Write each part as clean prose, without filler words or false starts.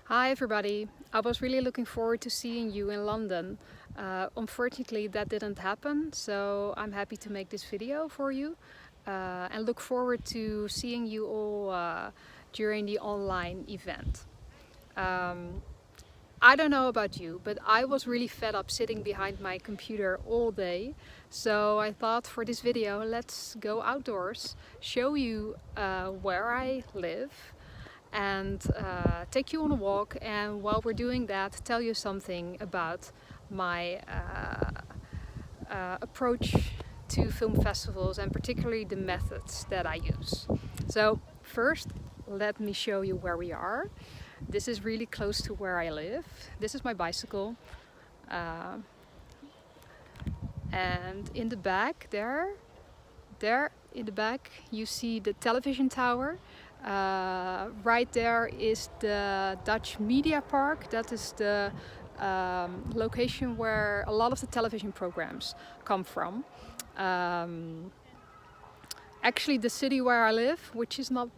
Hi everybody, I was really looking forward to seeing you in London. Unfortunately that didn't happen, so I'm happy to make this video for you and look forward to seeing you all during the online event. I don't know about you, but I was really fed up sitting behind my computer all day. So I thought for this video, let's go outdoors, show you where I live and take you on a walk, and while we're doing that, tell you something about my approach to film festivals and particularly the methods that I use. So first, let me show you where we are. This is really close to where I live. This is my bicycle. And in the back there in the back you see the television tower. Right there is the Dutch Media Park. That is the location where a lot of the television programs come from. Actually, the city where I live, which is not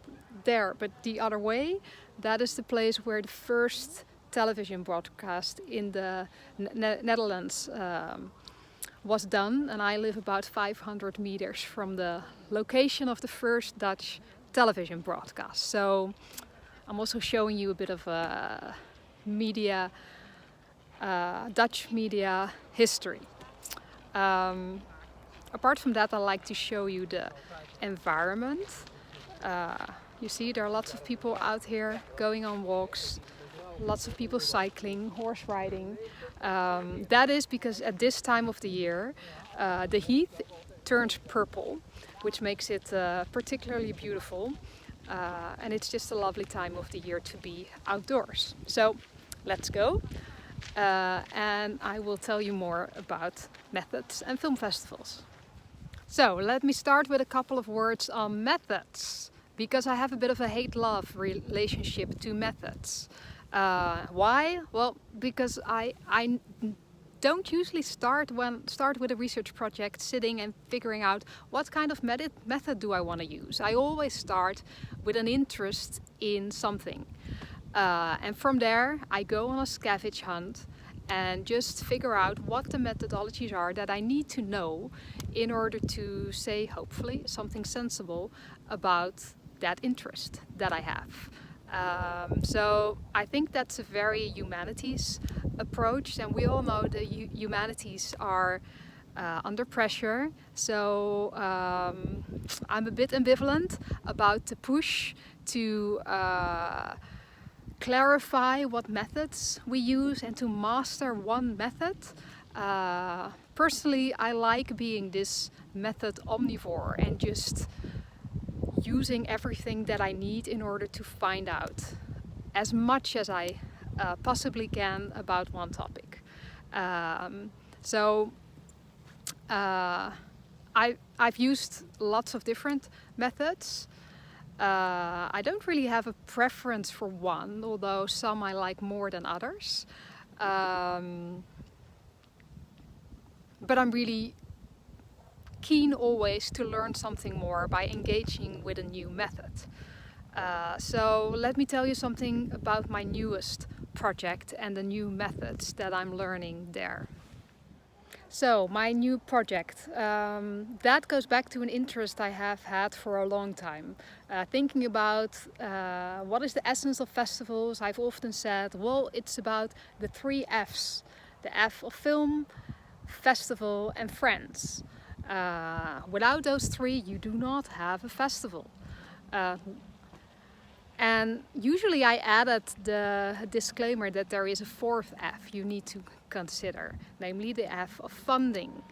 there but the other way, that is the place where the first television broadcast in the Netherlands was done, and I live about 500 meters from the location of the first Dutch television broadcast. So I'm also showing you a bit of a media, Dutch media history. Apart from that, I like to show you the environment. You see there are lots of people out here going on walks, lots of people cycling, horse riding. That is because at this time of the year the heath turns purple, which makes it particularly beautiful, and it's just a lovely time of the year to be outdoors. So let's go, and I will tell you more about methods and film festivals. So let me start with a couple of words on methods, because I have a bit of a hate-love relationship to methods. Why? Well, because I don't usually start with a research project sitting and figuring out what kind of method do I want to use. I always start with an interest in something. And from there I go on a scavenge hunt and just figure out what the methodologies are that I need to know in order to say, hopefully, something sensible about that interest that I have. So I think that's a very humanities approach, and we all know the humanities are under pressure. So I'm a bit ambivalent about the push to clarify what methods we use and to master one method. Personally, I like being this method omnivore and just using everything that I need in order to find out as much as I possibly can about one topic. I've used lots of different methods. I don't really have a preference for one, although some I like more than others. But I'm really keen always to learn something more by engaging with a new method. So let me tell you something about my newest project and the new methods that I'm learning there. So my new project, that goes back to an interest I have had for a long time. Thinking about what is the essence of festivals. I've often said, well, it's about the 3 F's. The F of film, festival and friends. Without those 3 you do not have a festival. And usually I added the disclaimer that there is a 4th F you need to consider, namely the F of funding.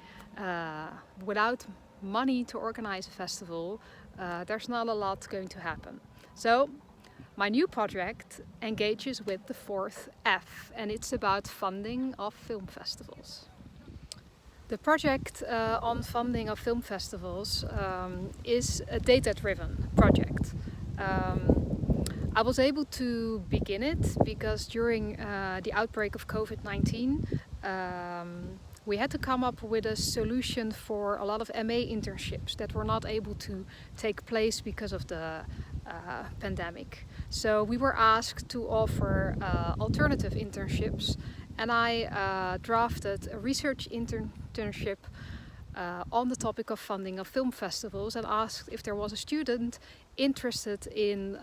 Without money to organize a festival, there's not a lot going to happen. So my new project engages with the 4th F, and it's about funding of film festivals. The project on funding of film festivals is a data-driven project. I was able to begin it because during the outbreak of COVID-19 we had to come up with a solution for a lot of MA internships that were not able to take place because of the pandemic. So we were asked to offer alternative internships, and I drafted a research internship on the topic of funding of film festivals, and asked if there was a student interested in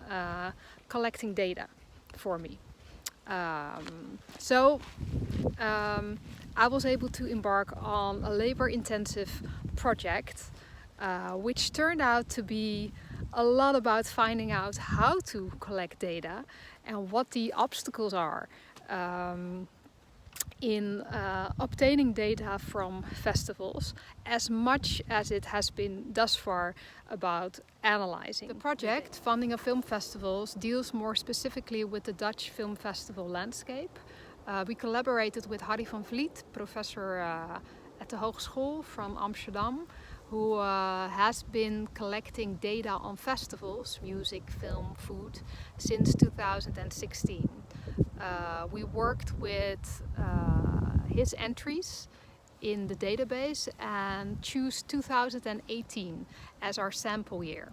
collecting data for me. I was able to embark on a labor-intensive project, which turned out to be a lot about finding out how to collect data and what the obstacles are in obtaining data from festivals, as much as it has been thus far about analyzing. The project, Funding of Film Festivals, deals more specifically with the Dutch film festival landscape. We collaborated with Harry van Vliet, professor at the Hogeschool from Amsterdam, who has been collecting data on festivals, music, film, food, since 2016. We worked with his entries in the database and choose 2018 as our sample year.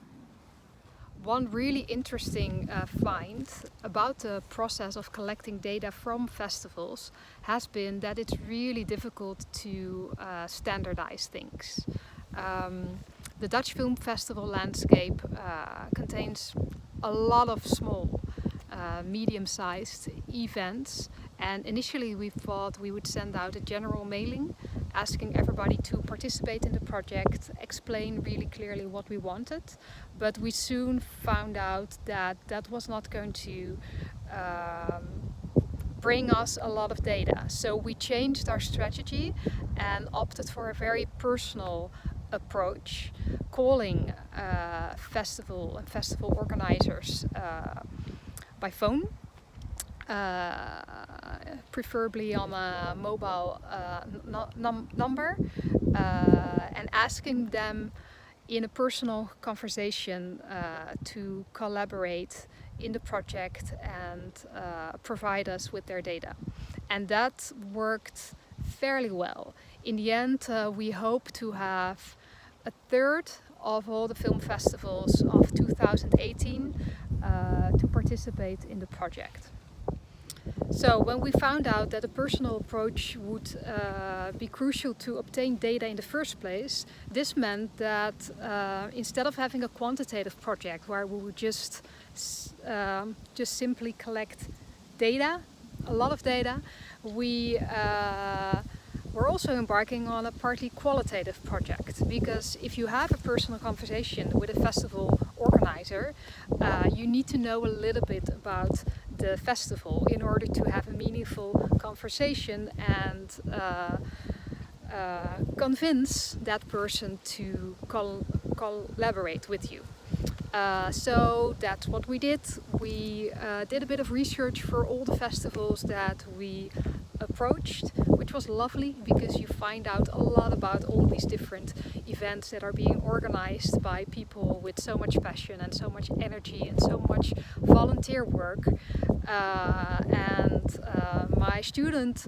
One really interesting find about the process of collecting data from festivals has been that it's really difficult to standardize things. The Dutch Film Festival landscape contains a lot of small, medium-sized events, and initially we thought we would send out a general mailing asking everybody to participate in the project, explain really clearly what we wanted, but we soon found out that that was not going to bring us a lot of data. So we changed our strategy and opted for a very personal approach, calling festival and festival organizers by phone, preferably on a mobile number, and asking them in a personal conversation to collaborate in the project and provide us with their data. And that worked fairly well. In the end, we hope to have a third of all the film festivals of 2018 to participate in the project. So when we found out that a personal approach would be crucial to obtain data in the first place, this meant that instead of having a quantitative project where we would just simply collect data, a lot of data, we we're also embarking on a partly qualitative project, because if you have a personal conversation with a festival organizer, you need to know a little bit about the festival in order to have a meaningful conversation and convince that person to collaborate with you. So that's what we did. We did a bit of research for all the festivals that we approached, which was lovely because you find out a lot about all these different events that are being organized by people with so much passion and so much energy and so much volunteer work. My student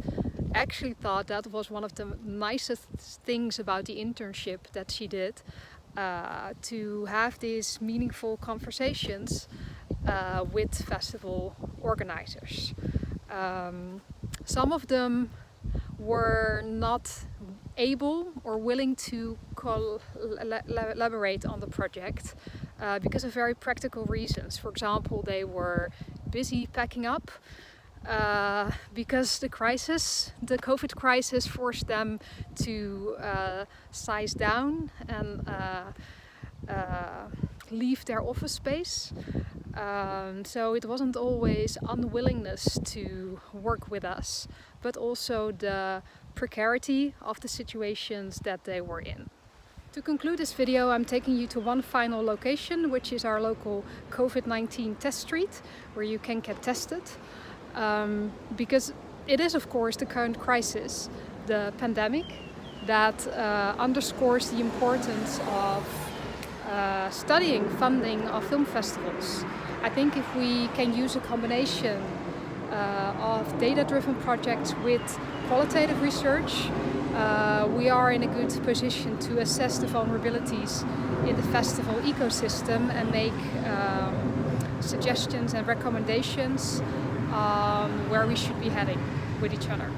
actually thought that was one of the nicest things about the internship that she did, to have these meaningful conversations with festival organizers. Some of them were not able or willing to collaborate on the project because of very practical reasons. For example, they were busy packing up because the COVID crisis forced them to size down and leave their office space. So it wasn't always unwillingness to work with us, but also the precarity of the situations that they were in. To conclude this video, I'm taking you to one final location, which is our local COVID-19 test street, where you can get tested. Because it is, of course, the current crisis, the pandemic, that underscores the importance of studying funding of film festivals. I think if we can use a combination of data-driven projects with qualitative research, we are in a good position to assess the vulnerabilities in the festival ecosystem and make suggestions and recommendations on where we should be heading with each other.